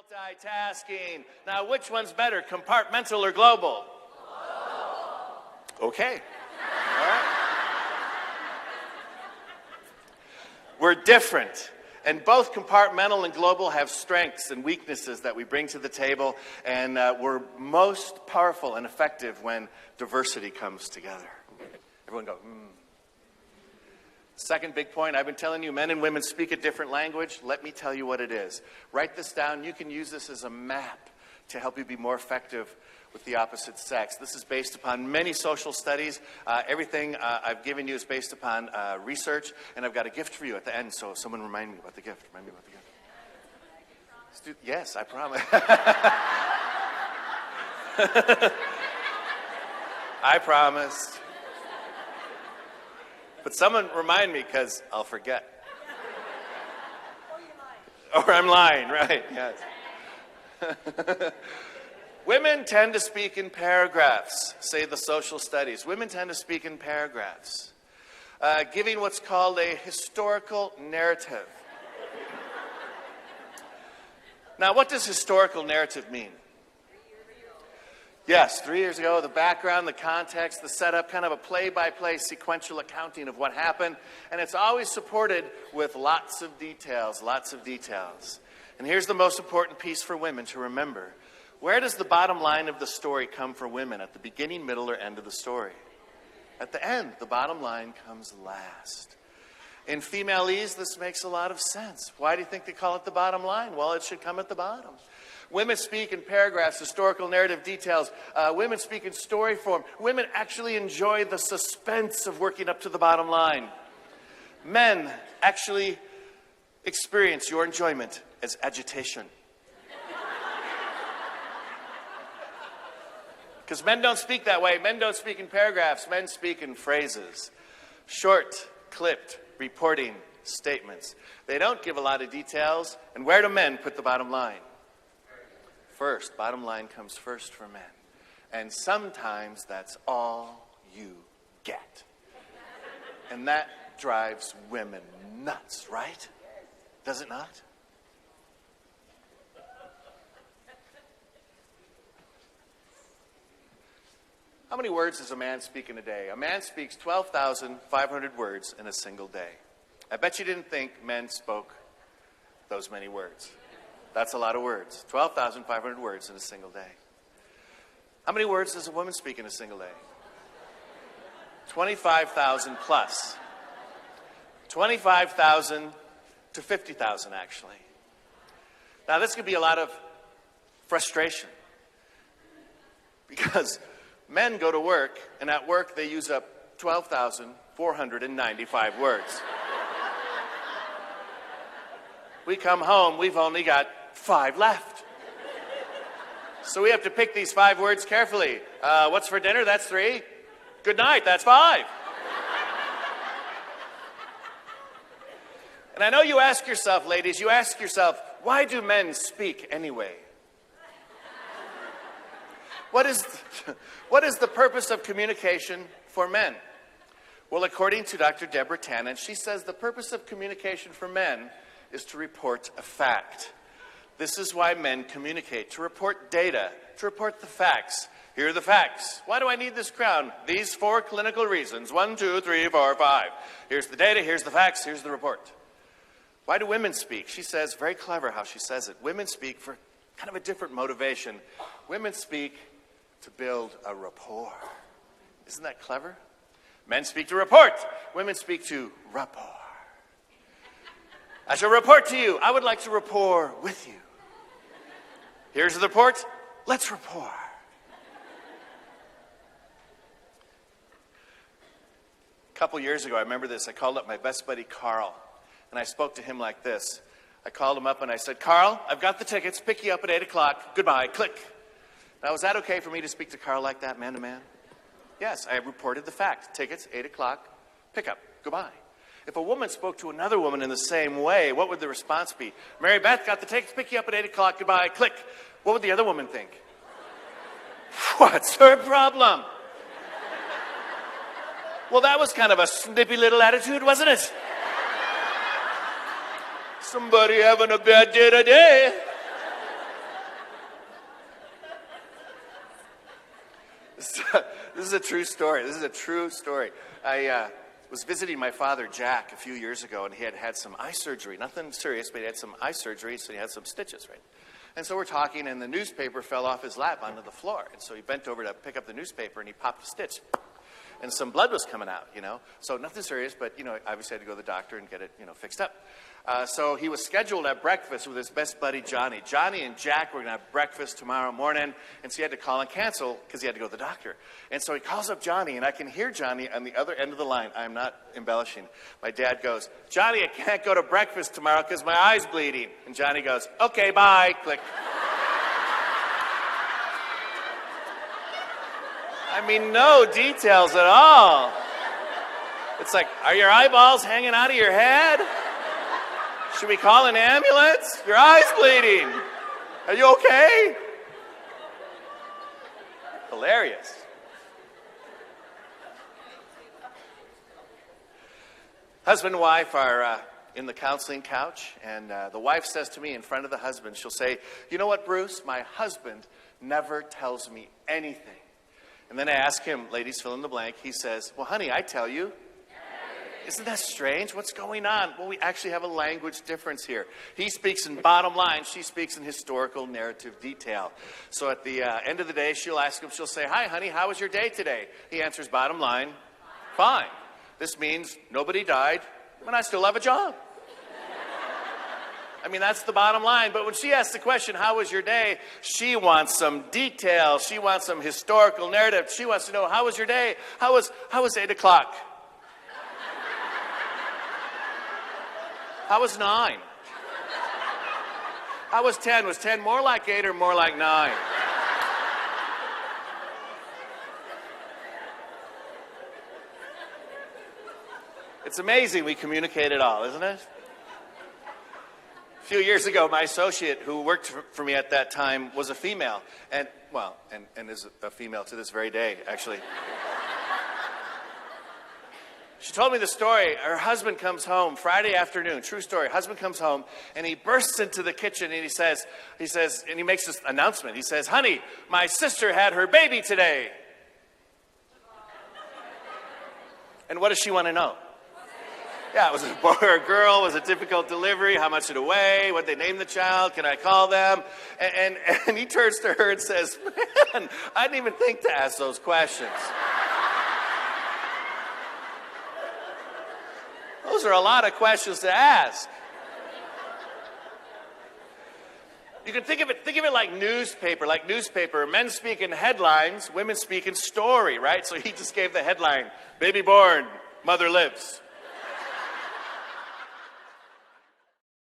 Multitasking. Now, which one's better, compartmental or global? Okay. All right. We're different. And both compartmental and global have strengths and weaknesses that we bring to the table. And we're most powerful and effective when diversity comes together. Everyone go, Second big point, I've been telling you, men and women speak a different language. Let me tell you what it is. Write this down. You can use this as a map to help you be more effective with the opposite sex. This is based upon many social studies. Everything I've given you is based upon research, and I've got a gift for you at the end, so someone remind me about the gift. Remind me about the gift. Yes, I promise. I promised. But someone remind me, because I'll forget. Or I'm lying, right, yes. Women tend to speak in paragraphs, say the social studies. Women tend to speak in paragraphs, giving what's called a historical narrative. Now, what does historical narrative mean? Yes, 3 years ago, the background, the context, the setup, kind of a play-by-play sequential accounting of what happened. And it's always supported with lots of details, lots of details. And here's the most important piece for women to remember. Where does the bottom line of the story come for women? At the beginning, middle, or end of the story? At the end, the bottom line comes last. In femalese, this makes a lot of sense. Why do you think they call it the bottom line? Well, it should come at the bottom. Women speak in paragraphs, historical narrative details. Women speak in story form. Women actually enjoy the suspense of working up to the bottom line. Men actually experience your enjoyment as agitation. Because men don't speak that way. Men don't speak in paragraphs. Men speak in phrases. Short, clipped, reporting statements. They don't give a lot of details. And where do men put the bottom line? First. Bottom line comes first for men. And sometimes that's all you get. And that drives women nuts, right? Does it not? How many words does a man speak in a day? A man speaks 12,500 words in a single day. I bet you didn't think men spoke those many words. That's a lot of words. 12,500 words in a single day. How many words does a woman speak in a single day? 25,000 plus. 25,000 to 50,000, actually. Now, this could be a lot of frustration. Because men go to work, and at work they use up 12,495 words. We come home, we've only got 5 left. So we have to pick these 5 words carefully. What's for dinner? That's 3. Good night, that's 5. And I know you ask yourself, ladies, you ask yourself, why do men speak anyway? What is the purpose of communication for men? Well, according to Dr. Deborah Tannen, she says the purpose of communication for men is to report a fact. This is why men communicate, to report data, to report the facts. Here are the facts. Why do I need this crown? These 4 clinical reasons. 1, 2, 3, 4, 5. Here's the data, here's the facts, here's the report. Why do women speak? She says, very clever how she says it. Women speak for kind of a different motivation. Women speak to build a rapport. Isn't that clever? Men speak to report. Women speak to rapport. I shall report to you. I would like to rapport with you. Here's the report. Let's rapport. A couple years ago, I remember this. I called up my best buddy, Carl, and I spoke to him like this. I called him up and I said, Carl, I've got the tickets. Pick you up at 8 o'clock. Goodbye. Click. Now, is that okay for me to speak to Carl like that, man to man? Yes, I reported the fact. Tickets, 8 o'clock, pickup, goodbye. If a woman spoke to another woman in the same way, what would the response be? Mary Beth, got the tickets, pick you up at 8 o'clock, goodbye, click. What would the other woman think? What's her problem? Well, that was kind of a snippy little attitude, wasn't it? Somebody having a bad day today. This is a true story. This is a true story. I was visiting my father, Jack, a few years ago, and he had had some eye surgery. Nothing serious, but he had some eye surgery, so he had some stitches, right? And so we're talking, and the newspaper fell off his lap onto the floor. And so he bent over to pick up the newspaper, and he popped a stitch. And some blood was coming out, you know. So nothing serious, but, you know, obviously had to go to the doctor and get it, you know, fixed up. So he was scheduled at breakfast with his best buddy, Johnny. Johnny and Jack were going to have breakfast tomorrow morning, and so he had to call and cancel because he had to go to the doctor. And so he calls up Johnny, and I can hear Johnny on the other end of the line. I'm not embellishing. My dad goes, "Johnny, I can't go to breakfast tomorrow because my eye's bleeding." And Johnny goes, "Okay, bye." Click. I mean, no details at all. It's like, are your eyeballs hanging out of your head? Should we call an ambulance? Your eye's bleeding. Are you okay? Hilarious. Husband and wife are in the counseling couch, and the wife says to me in front of the husband, she'll say, "You know what, Bruce? My husband never tells me anything." And then I ask him, ladies, fill in the blank. He says, "Well, honey, I tell you." Isn't that strange? What's going on? Well, we actually have a language difference here. He speaks in bottom line. She speaks in historical narrative detail. So at the end of the day, she'll ask him, she'll say, "Hi, honey, how was your day today?" He answers bottom line, "Fine." This means nobody died, and I still have a job. I mean, that's the bottom line. But when she asks the question, "How was your day?" she wants some detail. She wants some historical narrative. She wants to know, "How was your day? How was 8 o'clock? How was 9? How was 10? Was 10 more like 8 or more like 9? It's amazing we communicate it all, isn't it? A few years ago, my associate who worked for me at that time was a female, and is a female to this very day, actually. She told me the story. Her husband comes home Friday afternoon. True story. Husband comes home, and he bursts into the kitchen, and he says, and he makes this announcement. He says, "Honey, my sister had her baby today." And what does she want to know? Yeah, was it a boy or a girl? Was it difficult delivery? How much did it weigh? What did they name the child? Can I call them? And he turns to her and says, "Man, I didn't even think to ask those questions." Those are a lot of questions to ask. You can think of it like newspaper. Men speak in headlines, women speak in story, right? So he just gave the headline, "Baby born, mother lives."